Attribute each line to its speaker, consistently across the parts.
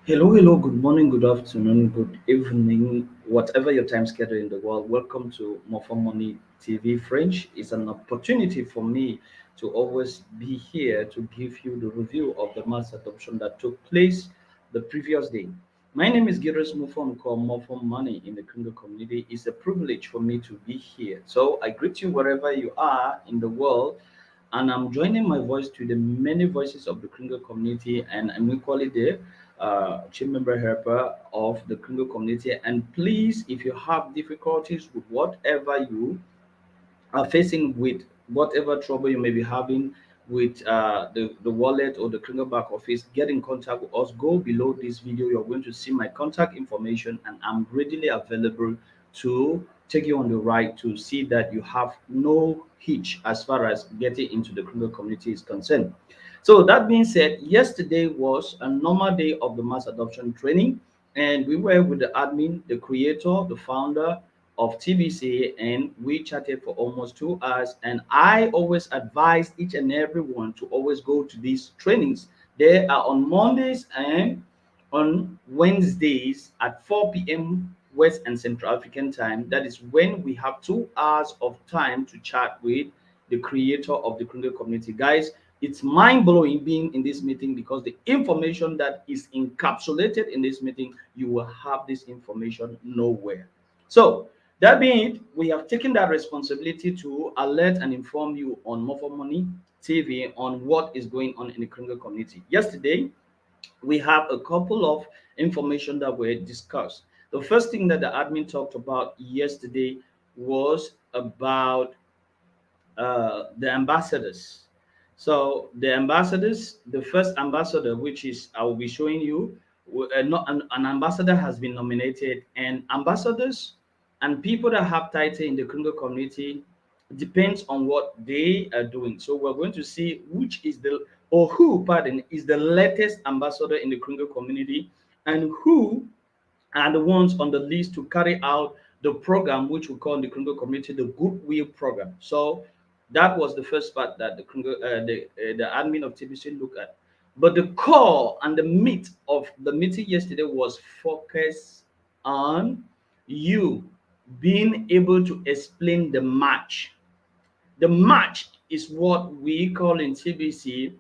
Speaker 1: Hello, good morning, good afternoon, good evening, whatever your time schedule in the world. Welcome to MOFFO Money TV French. It's an opportunity for me to always be here to give you the review of the mass adoption that took place the previous day. My name is Gires Mufon called MOFFO Money in the Congo community. It's a privilege for me to be here. So I greet you wherever you are in the world, and I'm joining my voice to the many voices of the Kringle community, and I'm equally the chief member helper of the Kringle community. And please, if you have difficulties with whatever you are facing, with whatever trouble you may be having with the wallet or the Kringle back office, get in contact with us. Go below this video. You're going to see my contact information, and I'm readily available to take you on the ride to see that you have no hitch as far as getting into the Kringle community is concerned. So that being said, yesterday was a normal day of the mass adoption training, and we were with the admin, the creator, the founder of TBC, and we chatted for almost 2 hours. And I always advise each and everyone to always go to these trainings. They are on Mondays and on Wednesdays at 4 p.m. West and Central African time. That is when we have 2 hours of time to chat with the creator of the Kringle community. Guys, it's mind blowing being in this meeting because the information that is encapsulated in this meeting, you will have this information nowhere. So, that being it, we have taken that responsibility to alert and inform you on MOFFO Money TV on what is going on in the Kringle community. Yesterday, we have a couple of information that were discussed. The first thing that the admin talked about yesterday was about the ambassadors. So the ambassadors, the first ambassador, which is I will be showing you, not an ambassador has been nominated, and ambassadors and people that have title in the Congo community depends on what they are doing. So we're going to see which is the or who, pardon, is the latest ambassador in the Congo community, and who are the ones on the list to carry out the program which we call in the Congo community the Goodwill program. So that was the first part that the admin of TBC looked at. But the core and the meat of the meeting yesterday was focused on you being able to explain the match. The match is what we call in TBC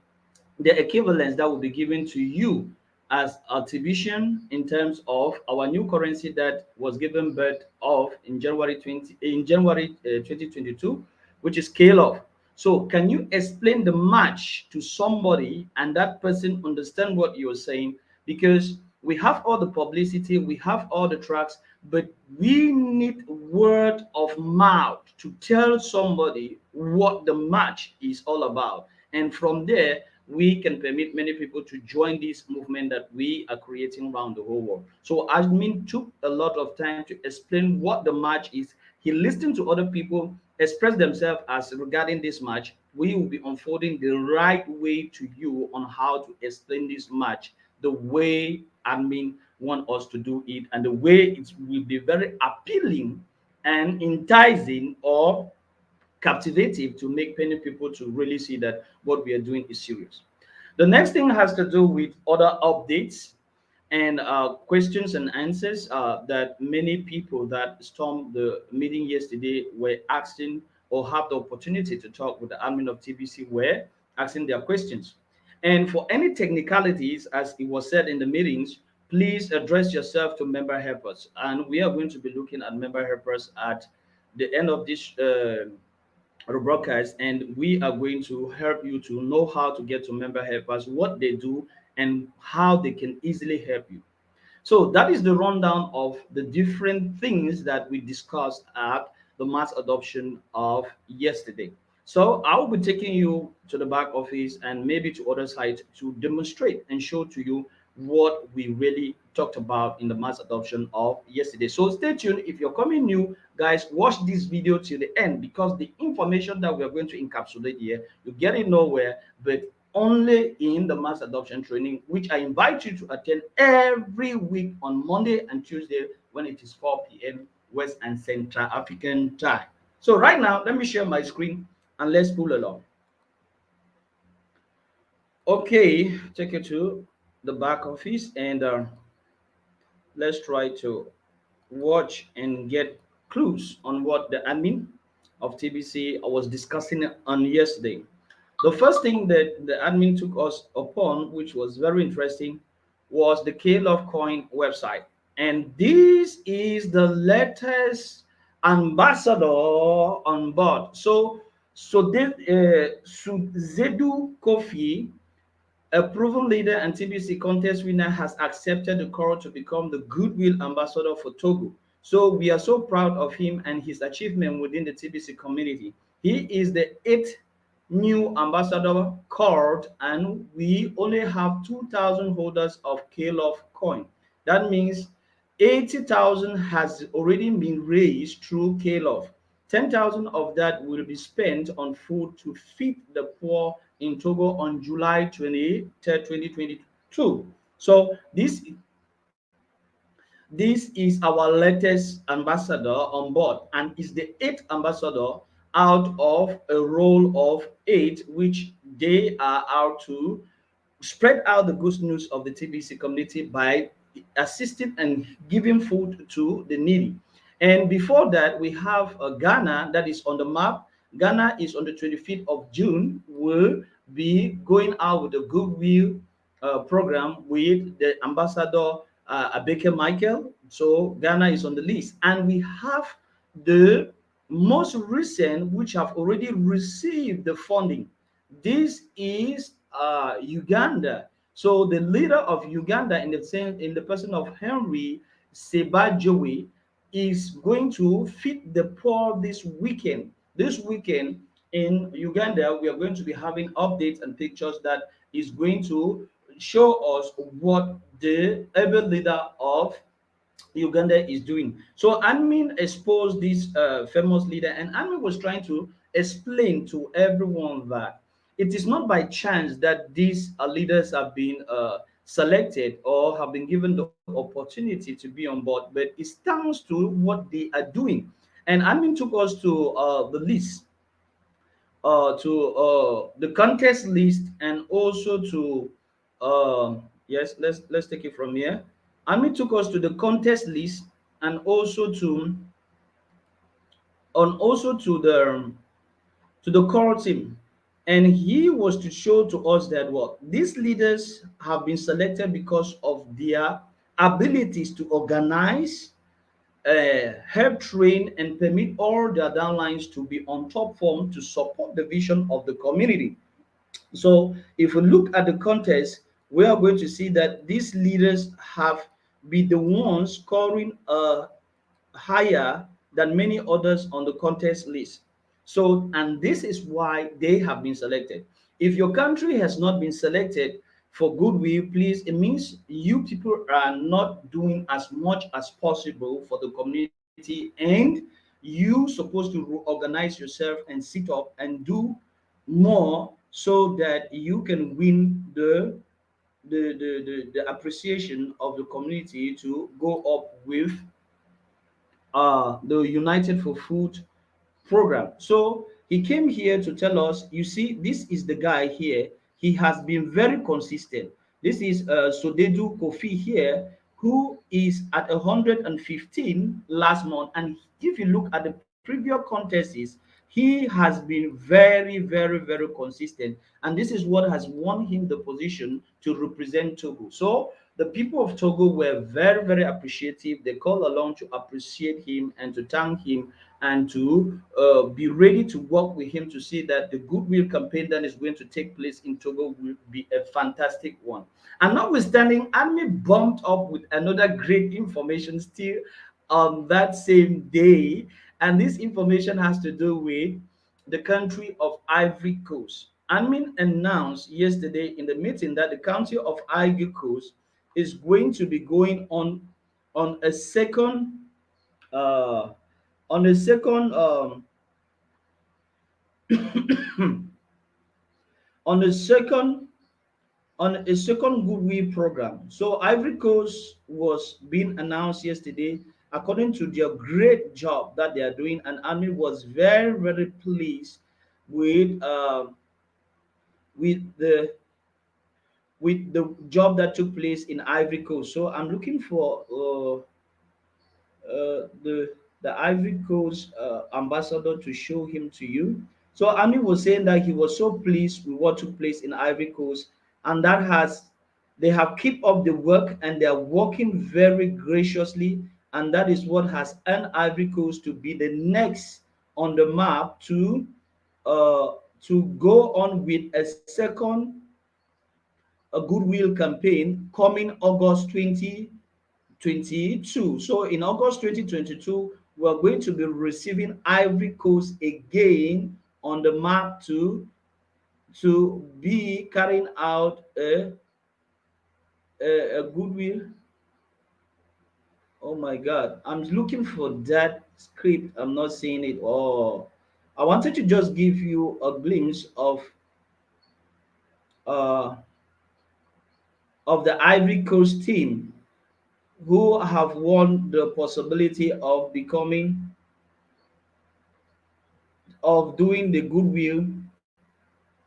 Speaker 1: the equivalence that will be given to you as attribution in terms of our new currency that was given birth of in January 2022, which is KLUV. So can you explain the match to somebody and that person understand what you're saying? Because we have all the publicity, we have all the tracks, but we need word of mouth to tell somebody what the match is all about. And from there, we can permit many people to join this movement that we are creating around the whole world. So admin took a lot of time to explain what the match is. He listened to other people express themselves as regarding this match. We will be unfolding the right way to you on how to explain this match the way admin want us to do it, and the way it will be very appealing and enticing or captivative to make many people to really see that what we are doing is serious. The next thing has to do with other updates and questions and answers that many people that stormed the meeting yesterday were asking or have the opportunity to talk with the admin of TBC were asking their questions. And for any technicalities, as it was said in the meetings, please address yourself to member helpers. And we are going to be looking at member helpers at the end of this broadcast, and we are going to help you to know how to get to member helpers, what they do, and how they can easily help you. So that is the rundown of the different things that we discussed at the mass adoption of yesterday. So I will be taking you to the back office and maybe to other sites to demonstrate and show to you what we really talked about in the mass adoption of yesterday. So stay tuned. If you're coming new, guys, watch this video till the end, because the information that we are going to encapsulate here, you get it nowhere but only in the mass adoption training, which I invite you to attend every week on Monday and Tuesday when it is 4 p.m. West and Central African time. So right now, let me share my screen and let's pull along. Okay, take you to the back office, and let's try to watch and get clues on what the admin of TBC was discussing on yesterday. The first thing that the admin took us upon, which was very interesting, was the KLUV Coin website. And this is the latest ambassador on board. Zedu Kofi, a proven leader and TBC contest winner, has accepted the call to become the Goodwill Ambassador for Togo. So we are so proud of him and his achievement within the TBC community. He is the eighth new ambassador called, and we only have 2,000 holders of KLUV coin. That means 80,000 has already been raised through KLUV. 10,000 of that will be spent on food to feed the poor in Togo on July 23rd, 2022. So this is our latest ambassador on board and is the eighth ambassador out of a roll of eight, which they are out to spread out the good news of the TBC community by assisting and giving food to the needy. And before that, we have Ghana that is on the map. Ghana is on the 25th of June, will be going out with the Goodwill program with the ambassador Abeke Michael. So Ghana is on the list. And we have the most recent, which have already received the funding. This is Uganda. So the leader of Uganda, in the person of Henry Sebajowe, is going to feed the poor this weekend. This weekend in Uganda, we are going to be having updates and pictures that is going to show us what the able leader of Uganda is doing. So Anmin exposed this famous leader, and Anmin was trying to explain to everyone that it is not by chance that these leaders have been selected or have been given the opportunity to be on board, but it stands to what they are doing. And Anmin took us to the list, to the contest list, and also to yes, let's take it from here. Ami took us to the contest list, and also to the core team. And he was to show to us that what these leaders have been selected because of their abilities to organize, help train, and permit all their downlines to be on top form to support the vision of the community. So if we look at the contest, we are going to see that these leaders have been the ones scoring higher than many others on the contest list. So, and this is why they have been selected. If your country has not been selected for goodwill, please, it means you people are not doing as much as possible for the community, and you supposed to organize yourself and sit up and do more so that you can win the appreciation of the community to go up with the United for Food program. So he came here to tell us, you see, this is the guy here. He has been very consistent. This is Sodedu Kofi here, who is at 115 last month. And if you look at the previous contests, he has been very, very, very consistent. And this is what has won him the position to represent Togo. So the people of Togo were very, very appreciative. They called along to appreciate him and to thank him and to be ready to work with him to see that the goodwill campaign that is going to take place in Togo will be a fantastic one. And notwithstanding, Army bumped up with another great information still on that same day. And this information has to do with the country of Ivory Coast. Admin announced yesterday in the meeting that the country of Ivory Coast is going to be going on a second uh, on a second on a second on a second goodwill program. So Ivory Coast was being announced yesterday according to their great job that they are doing, and Army was very, very pleased with with the with the job that took place in Ivory Coast. So I'm looking for the Ivory Coast ambassador to show him to you. So Ami was saying that he was so pleased with what took place in Ivory Coast, and that has they have kept up the work and they are working very graciously, and that is what has earned Ivory Coast to be the next on the map uh, to go on with a second a goodwill campaign coming August 2022. So in August 2022, we're going to be receiving Ivory Coast again on the map to be carrying out a goodwill. Oh my God, I'm looking for that script. I'm not seeing it. Oh, I wanted to just give you a glimpse uh, of the Ivory Coast team who have won the possibility of becoming of doing the goodwill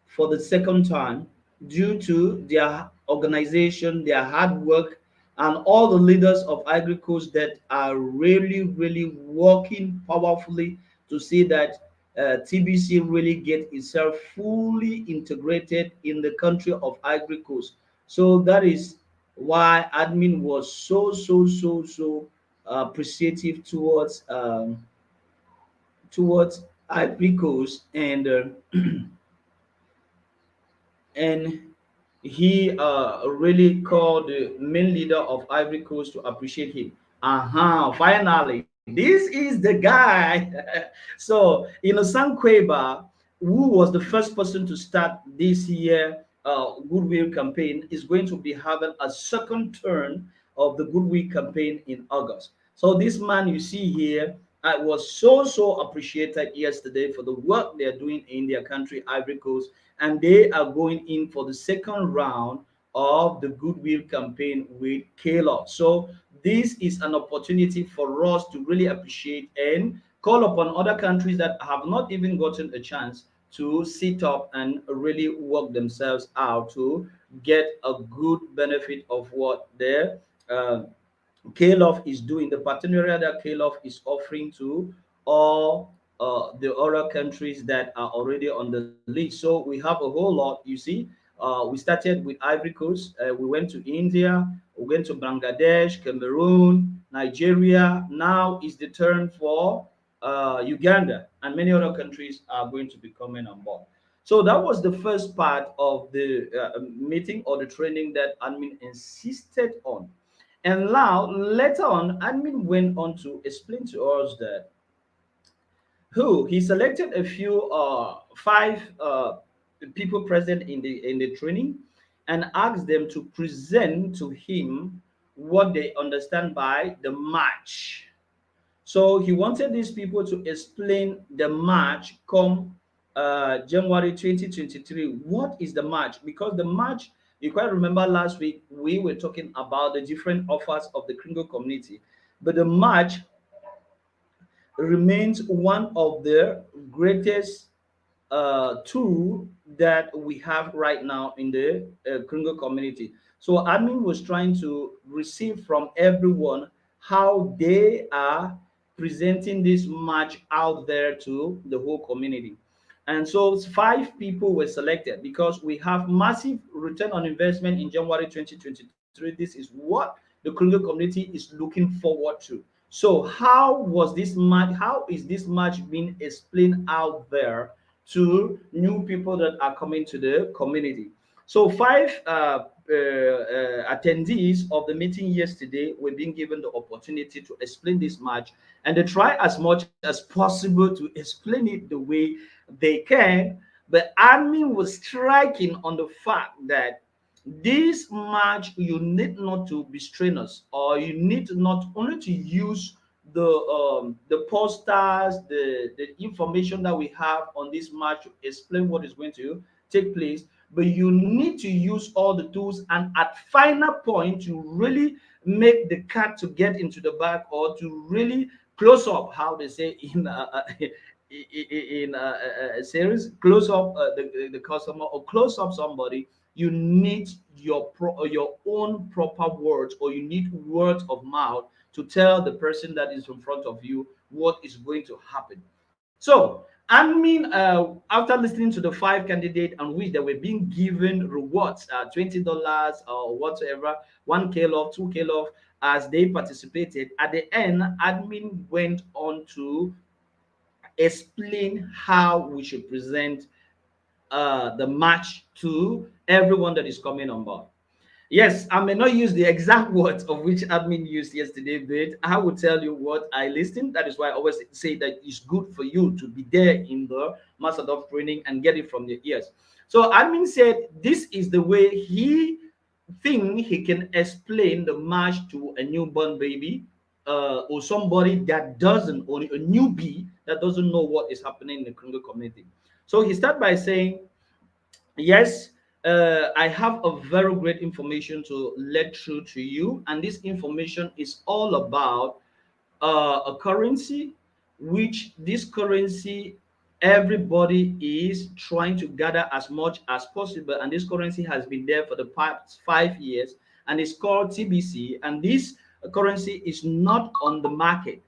Speaker 1: for the second time due to their organization, their hard work, and all the leaders of Ivory Coast that are really, really working powerfully to see that TBC really get itself fully integrated in the country of Ivory Coast. So that is why admin was so appreciative towards Ivory Coast and he really called the main leader of Ivory Coast to appreciate him. Finally, this is the guy. So, Sankweba, who was the first person to start this year goodwill campaign, is going to be having a second turn of the goodwill campaign in August. So, this man you see here, I was so appreciated yesterday for the work they are doing in their country, Ivory Coast, and they are going in for the second round of the goodwill campaign with KLUV. So this is an opportunity for us to really appreciate and call upon other countries that have not even gotten a chance to sit up and really work themselves out to get a good benefit of what their KLUV is doing, the partnership that KLUV is offering to all the other countries that are already on the list. So we have a whole lot. You see, we started with Ivory Coast, we went to India, we went to Bangladesh, Cameroon, Nigeria. Now is the turn for Uganda, and many other countries are going to be coming on board. So that was the first part of the meeting or the training that admin insisted on. And now, later on, admin went on to explain to us that who he selected a few five people present in the training and asked them to present to him what they understand by the match. So he wanted these people to explain the match come January 2023. What is the match? Because the match, you quite remember last week, we were talking about the different offers of the Kringle community. But the match remains one of the greatest tool that we have right now in the Kringle community. So admin was trying to receive from everyone how they are presenting this match out there to the whole community. And so five people were selected because we have massive return on investment in January 2023. This is what the Kringle community is looking forward to. So how was this match? How is this match being explained out there to new people that are coming to the community? So five attendees of the meeting yesterday were being given the opportunity to explain this match, and they try as much as possible to explain it the way they can. But admin was striking on the fact that this match you need not to be strenuous, or you need not only to use the posters, the information that we have on this match to explain what is going to take place, but you need to use all the tools, and at final point to really make the cat to get into the bag, or to really close up, how they say in in a series, close up the customer, or close up somebody you need your own proper words, or you need words of mouth to tell the person that is in front of you what is going to happen. So, I mean, after listening to the five candidates on which they were being given rewards, $20 or whatever, 1K love, 2K love, as they participated, at the end, admin went on to explain how we should present the match to everyone that is coming on board. Yes, I may not use the exact words of which admin used yesterday, but I will tell you what I listened. That is why I always say that it's good for you to be there in the master of training and get it from the ears. So admin said this is the way he think he can explain the match to a newborn baby, or somebody that doesn't, or a newbie that doesn't know what is happening in the criminal community. So he started by saying, yes, I have a very great information to let through to you, and this information is all about a currency, which this currency everybody is trying to gather as much as possible, and this currency has been there for the past 5 years, and it's called TBC, and this currency is not on the market,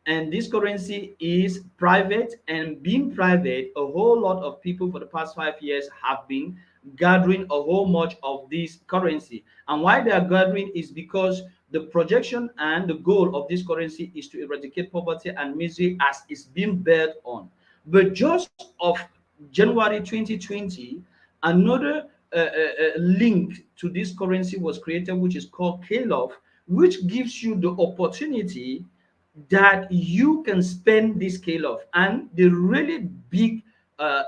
Speaker 1: and this currency is private, and being private, a whole lot of people for the past 5 years have been gathering a whole much of this currency. And why they are gathering is because the projection and the goal of this currency is to eradicate poverty and misery as it's being built on. But just of January 2020, another link to this currency was created, which is called KLUV, which gives you the opportunity that you can spend this scale of. And the really big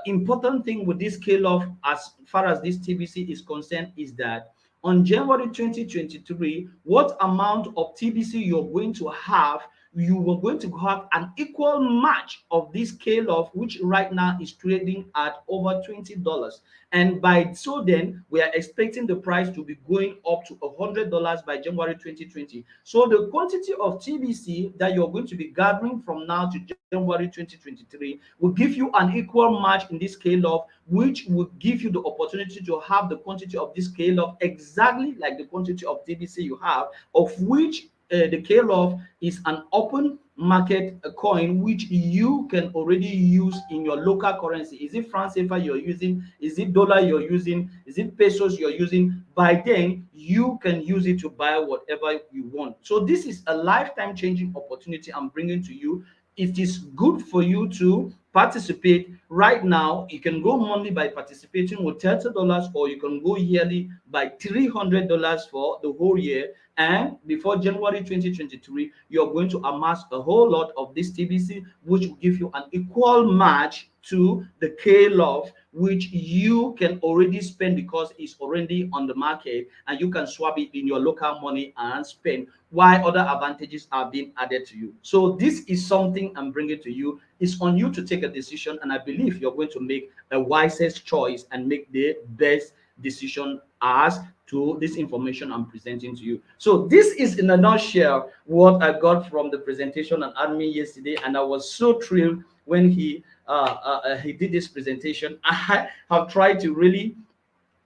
Speaker 1: important thing with this scale of, as far as this TBC is concerned, is that on January 2023, what amount of TBC you're going to have, you were going to have an equal match of this scale of, which right now is trading at over $20. And by so then, we are expecting the price to be going up to $100 by January 2020. So the quantity of TBC that you're going to be gathering from now to January 2023 will give you an equal match in this scale of, which will give you the opportunity to have the quantity of this scale of exactly like the quantity of TBC you have, of which the KLUV is an open market coin which you can already use in your local currency. Is it franc CFA you're using? Is it dollar you're using? Is it pesos you're using? By then, you can use it to buy whatever you want. So this is a lifetime changing opportunity I'm bringing to you. It is good for you to participate right now. You can go monthly by participating with $30, or you can go yearly by $300 for the whole year. And before January 2023, you're going to amass a whole lot of this TBC, which will give you an equal match to the KLUV, which you can already spend because it's already on the market, and you can swap it in your local money and spend, while other advantages are being added to you. So this is something I'm bringing to you. It's on you to take a decision, and I believe you're going to make a wisest choice and make the best decision as to this information I'm presenting to you. So this is in a nutshell what I got from the presentation on admin yesterday, and I was so thrilled when he did this presentation. I have tried to really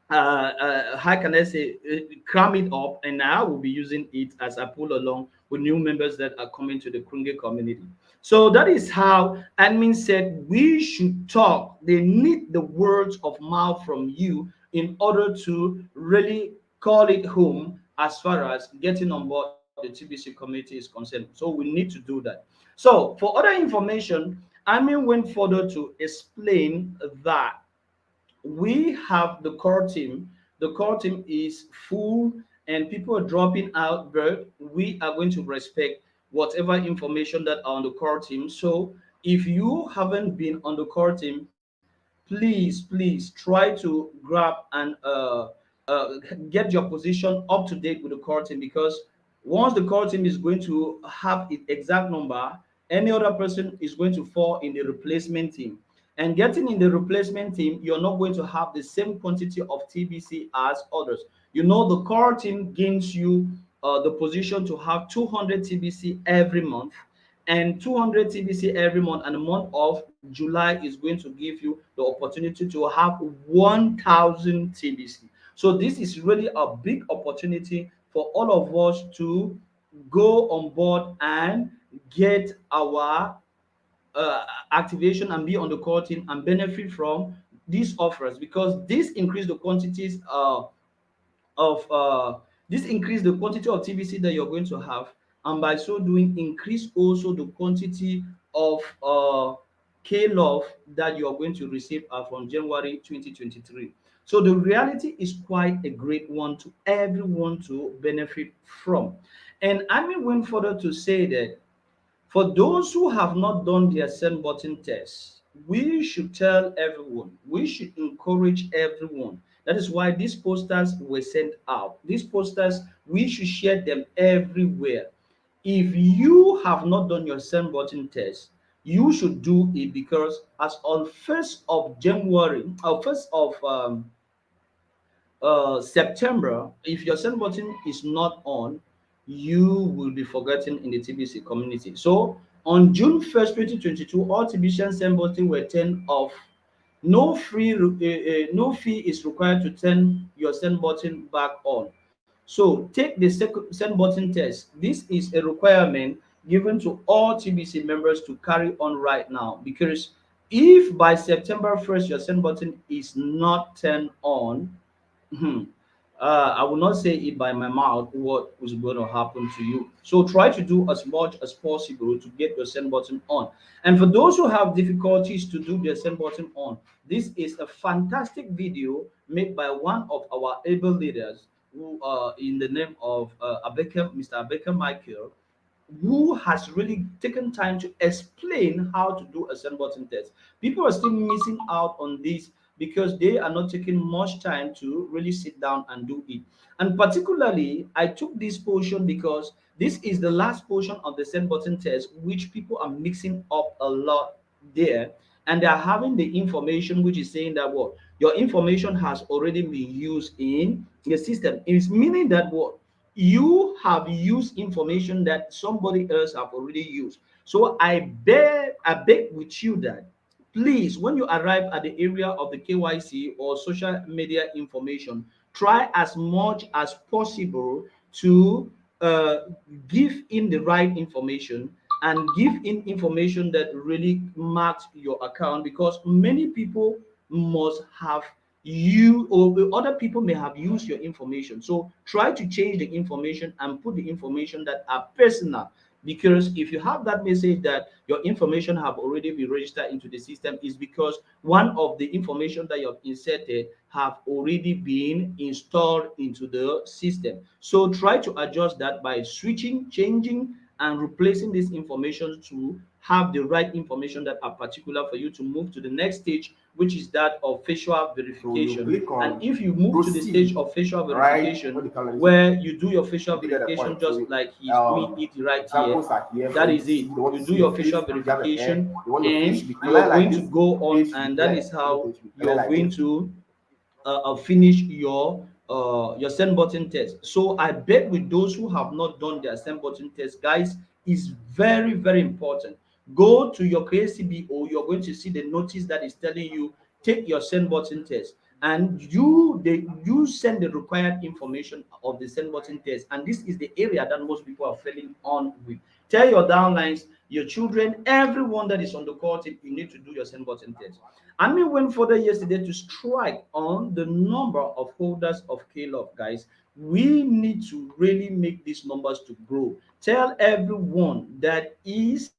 Speaker 1: how can I say, cram it up, and I will be using it as I pull along with new members that are coming to the Krunge community. So that is how admin said we should talk. They need the words of mouth from you in order to really call it home as far as getting on board the TBC community is concerned. So we need to do that. So for other information, admin went further to explain that we have the core team. The core team is full and people are dropping out, but we are going to respect whatever information that are on the core team. So if you haven't been on the core team, please try to grab and get your position up to date with the core team, because once the core team is going to have its exact number, any other person is going to fall in the replacement team. And getting in the replacement team, you're not going to have the same quantity of TBC as others. You know, the core team gains you the position to have 200 TBC every month, and 200 TBC every month, and the month of July is going to give you the opportunity to have 1000 TBC. So this is really a big opportunity for all of us to go on board and get our activation and be on the core team and benefit from these offers, because this increase the quantities of this increase the quantity of TBC that you're going to have, and by so doing increase also the quantity of KLOV that you are going to receive from January 2023. So the reality is quite a great one to everyone to benefit from. And I may went further to say that for those who have not done their send button test, we should tell everyone, we should encourage everyone. That is why these posters were sent out. These posters, we should share them everywhere. If you have not done your send button test, you should do it, because as on 1st of January, or 1st of September, if your send button is not on, you will be forgotten in the TBC community. So on June 1st, 2022, all TBC send button were turned off. No fee is required to turn your send button back on. So take the send button test. This is a requirement given to all TBC members to carry on right now, because if by September 1st your send button is not turned on, I will not say it by my mouth what is going to happen to you. So try to do as much as possible to get your send button on. And for those who have difficulties to do their send button on, this is a fantastic video made by one of our able leaders who in the name of Mr. Abeka Michael, who has really taken time to explain how to do a send button test. People are still missing out on this because they are not taking much time to really sit down and do it. And particularly, I took this portion because this is the last portion of the send button test, which people are mixing up a lot there. And they are having the information which is saying that what your information has already been used in the system. It's meaning that what you have used information that somebody else have already used. So I beg with you that please, when you arrive at the area of the KYC or social media information, try as much as possible to uh, give in the right information and give in information that really marks your account, because many people must have you, or other people may have used your information. So try to change the information and put the information that are personal, because if you have that message that your information have already been registered into the system, is because one of the information that you have inserted have already been installed into the system. So try to adjust that by switching, changing, and replacing this information to have the right information that are particular for you to move to the next stage, which is that of facial verification. And if you move to the stage of facial verification, where you do your facial verification just like he's doing it right here, that is it. You do your facial verification and you are going to go on, and that is how you are going to finish your send button test. So I beg with those who have not done their send button test, guys, is very, very important. Go to your KCBO, you're going to see the notice that is telling you take your send button test, and you send the required information of the send button test. And this is the area that most people are failing on with. Tell your downlines, your children, everyone that is on the call team, you need to do your send button test. And we went further yesterday to strike on the number of holders of KLUV, guys. We need to really make these numbers to grow. Tell everyone that is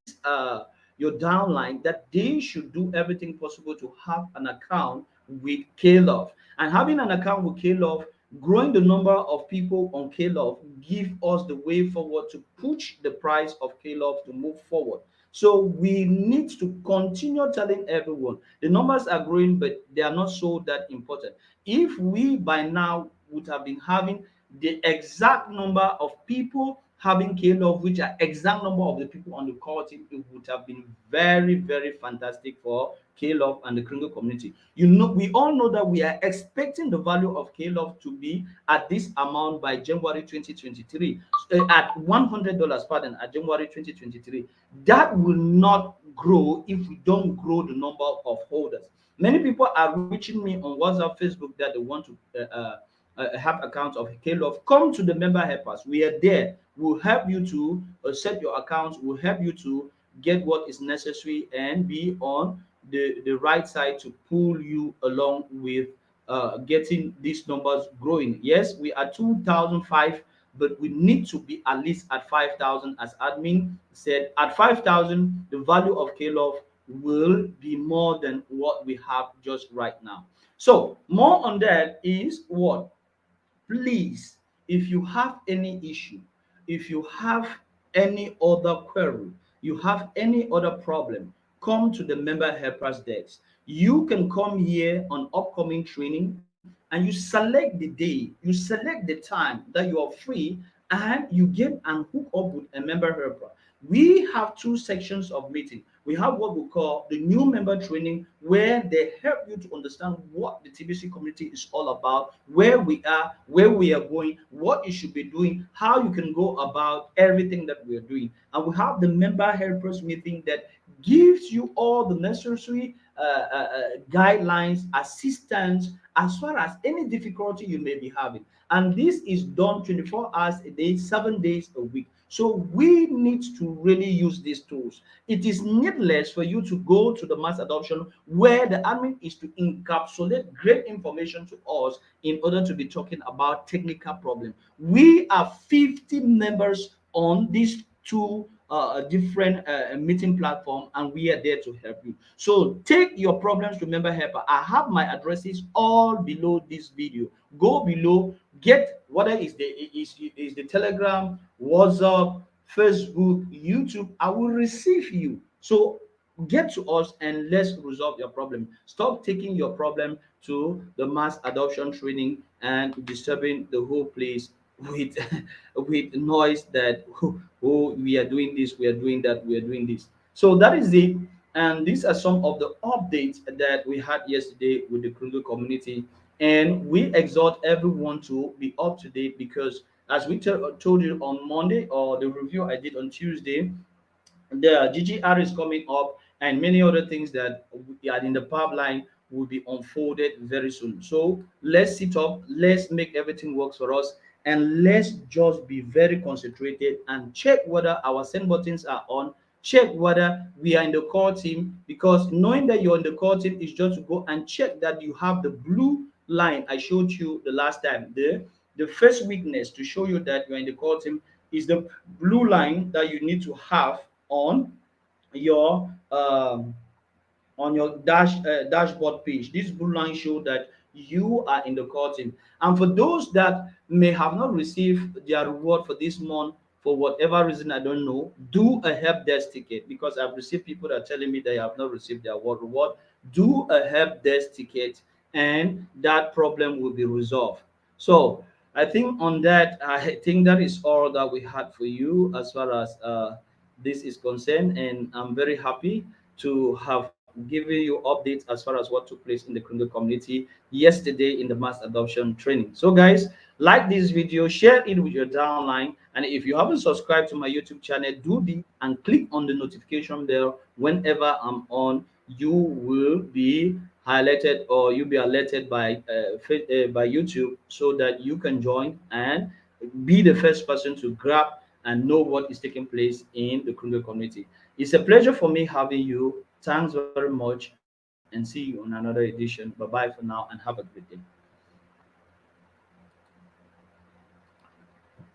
Speaker 1: your downline that they should do everything possible to have an account with KLUV. And having an account with KLUV, growing the number of people on KLUV, give us the way forward to push the price of KLUV to move forward. So we need to continue telling everyone the numbers are growing, but they are not so that important. If we by now would have been having the exact number of people having KLOV, which are exact number of the people on the call team, it would have been very, very fantastic for KLOV and the Kringle community. You know, we all know that we are expecting the value of KLOV to be at this amount by January 2023, at $100, pardon, at January 2023. That will not grow if we don't grow the number of holders. Many people are reaching me on WhatsApp, Facebook that they want to have accounts of KLUV, come to the member helpers. We are there. We'll help you to set your accounts. We'll help you to get what is necessary and be on the right side to pull you along with getting these numbers growing. Yes, we are 2005, but we need to be at least at 5,000. As admin said, at 5,000 the value of KLUV will be more than what we have just right now. So more on that is what, please, if you have any issue, if you have any other query, you have any other problem, come to the member helpers desk. You can come here on upcoming training and you select the day, you select the time that you are free, and you get and hook up with a member helper. We have two sections of meeting. We have what we call the new member training, where they help you to understand what the TBC community is all about, where we are, where we are going, what you should be doing, how you can go about everything that we are doing. And we have the member helpers meeting that gives you all the necessary guidelines, assistance, as far as any difficulty you may be having. And this is done 24 hours a day, 7 days a week. So we need to really use these tools. It is needless for you to go to the mass adoption where the admin is to encapsulate great information to us in order to be talking about technical problem. We are 50 members on these two different meeting platform, and we are there to help you. So take your problems to member helper. I have my addresses all below this video. Go below, get whether is the Telegram, WhatsApp, Facebook, YouTube. I will receive you. So get to us and let's resolve your problem. Stop taking your problem to the mass adoption training and disturbing the whole place with with noise that oh, we are doing this, we are doing that, we are doing this. So that is it. And these are some of the updates that we had yesterday with the Kluv community. And we exhort everyone to be up to date, because as we told you on Monday, or the review I did on Tuesday, the GGR is coming up, and many other things that are in the pipeline will be unfolded very soon. So let's sit up, let's make everything work for us, and let's just be very concentrated and check whether our send buttons are on, check whether we are in the core team, because knowing that you're in the core team is just to go and check that you have the blue line I showed you the last time. The first weakness to show you that you're in the core team is the blue line that you need to have on your dashboard page. This blue line show that you are in the core team. And for those that may have not received their reward for this month, for whatever reason, I don't know, do a help desk ticket, because I've received people that are telling me they have not received their reward. Do a help desk ticket, and that problem will be resolved. So I think on that, I think that is all that we had for you as far as this is concerned, and I'm very happy to have given you updates as far as what took place in the Kundu community yesterday in the mass adoption training. So guys, like this video, share it with your downline, and if you haven't subscribed to my YouTube channel, do the and click on the notification bell. Whenever I'm on, you will be highlighted, or you'll be alerted by YouTube, so that you can join and be the first person to grab and know what is taking place in the Kundu community. It's a pleasure for me having you. Thanks very much, and see you on another edition. Bye bye for now, and have a great day.